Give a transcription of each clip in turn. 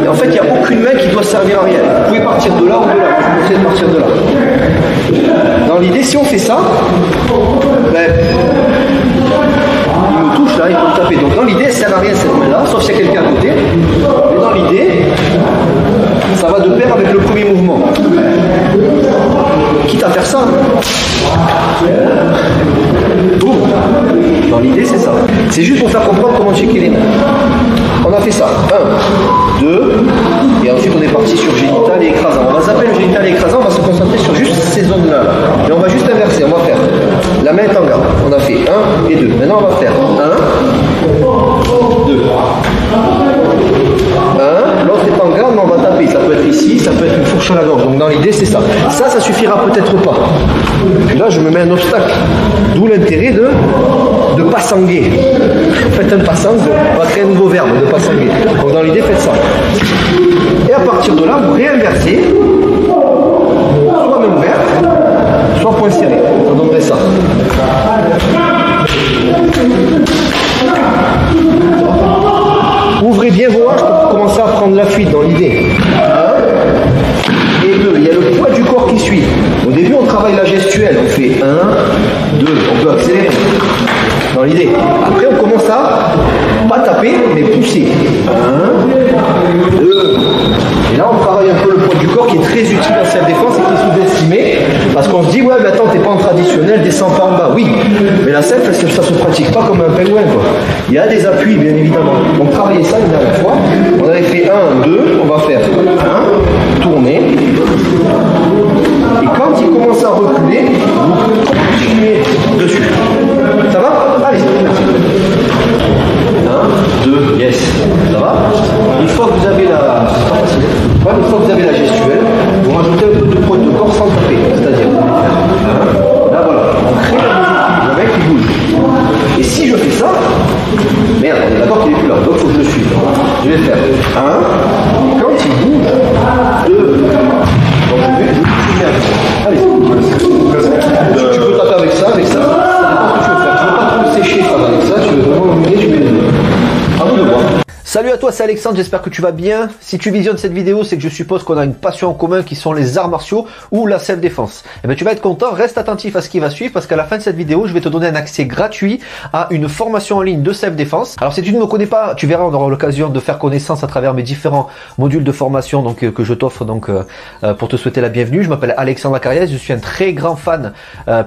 Et en fait, il n'y a aucune main qui doit servir à rien. Vous pouvez partir de là ou de là. Je vous conseille de partir de là. Dans l'idée, si on fait ça, ben, il me touche là, il peut me taper. Donc dans l'idée, elle ne sert à rien cette main-là, sauf s'il y a quelqu'un à côté. Mais dans l'idée, ça va de pair avec le premier mouvement. Quitte à faire ça. Boum. Dans l'idée, c'est ça. C'est juste pour faire comprendre comment checker les mains. On a fait ça. 1, 2, et ensuite on est parti sur génital et écrasant. On va zapper le génital et écrasant, on va se concentrer sur juste ces zones-là. Et on va juste inverser, on va faire. La main est en garde. On a fait 1 et 2. Maintenant on va faire 1, 2. 1, l'autre est en garde, mais on va taper. Ça peut être ici, ça peut être une fourche à la gorge. Donc dans l'idée, c'est ça. Ça suffira peut-être pas. Puis là, je me mets un obstacle. D'où l'intérêt de passanguer. Faites un passang, on va créer un nouveau verbe, de passanguer. Donc dans l'idée, faites ça. Et à partir de là, vous réinversez, soit main ouverte, soit point serré. Ça donnerait ça. Ouvrez bien vos hanches pour commencer à prendre la fuite dans l'idée. 1 et 2. Il y a le poids du corps qui suit. Au début, on travaille la gestuelle. On fait 1, 2. On peut accélérer dans l'idée. Après, on commence à pas taper, mais pousser. 1, 2. Et là, on travaille un peu le poids du corps qui est très utile en self-défense et qui est sous-estimé. Parce qu'on se dit, ouais, mais attends, t'es pas en traditionnel, descends pas en bas. Oui, mais la self, ça se pratique pas comme un pingouin, quoi. Il y a des appuis, bien évidemment. Donc, travaillez ça une dernière fois. On avait fait 1, 2, on va faire 1, tourner. Et quand il commence à reculer, vous continuez dessus. Ça va? Allez, merci. 1, 2, yes. Ça va? Une fois que vous avez la... C'est pas facile. Une fois que vous avez la gestuelle, vous rajoutez un peu de poids de corps sans taper. C'est-à-dire, là voilà, on crée un déséquilibre, le mec qui bouge. Et si je fais ça, merde, on est d'accord qu'il est plus là, donc il faut que je le suive. Je vais faire 1, et quand il bouge, 2. Donc je vais allez, tu peux taper avec ça, avec ça. Ça dépend ce que tu veux faire. Tu veux pas trop sécher ça avec ça, tu veux vraiment mouiller, tu mets les deux. À vous de voir. Salut à toi, c'est Alexandre, j'espère que tu vas bien. Si tu visionnes cette vidéo, c'est que je suppose qu'on a une passion en commun qui sont les arts martiaux ou la self-défense. Et bien tu vas être content, reste attentif à ce qui va suivre parce qu'à la fin de cette vidéo, je vais te donner un accès gratuit à une formation en ligne de self-défense. Alors si tu ne me connais pas, tu verras, on aura l'occasion de faire connaissance à travers mes différents modules de formation que je t'offre pour te souhaiter la bienvenue. Je m'appelle Alexandre Acariès, je suis un très grand fan,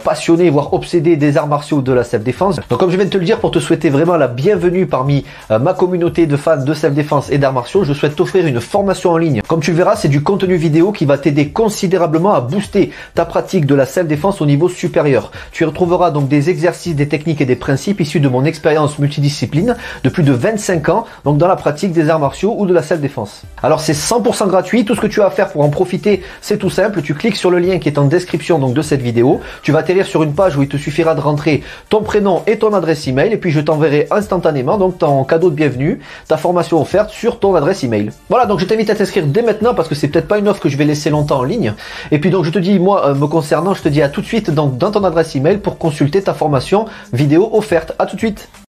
passionné, voire obsédé des arts martiaux de la self-défense. Donc comme je viens de te le dire, pour te souhaiter vraiment la bienvenue parmi ma communauté de fans de self-défense et d'arts martiaux, je souhaite t'offrir une formation en ligne. Comme tu le verras, c'est du contenu vidéo qui va t'aider considérablement à booster ta pratique de la self-défense au niveau supérieur. Tu y retrouveras donc des exercices, des techniques et des principes issus de mon expérience multidiscipline de plus de 25 ans, donc dans la pratique des arts martiaux ou de la self-défense. Alors c'est 100% gratuit, tout ce que tu as à faire pour en profiter, c'est tout simple, tu cliques sur le lien qui est en description donc de cette vidéo, tu vas atterrir sur une page où il te suffira de rentrer ton prénom et ton adresse email et puis je t'enverrai instantanément donc ton cadeau de bienvenue, ta formation offerte sur ton adresse email. Voilà, donc je t'invite à t'inscrire dès maintenant parce que c'est peut-être pas une offre que je vais laisser longtemps en ligne. Et puis donc je te dis, moi me concernant, je te dis à tout de suite donc dans ton adresse email pour consulter ta formation vidéo offerte. À tout de suite.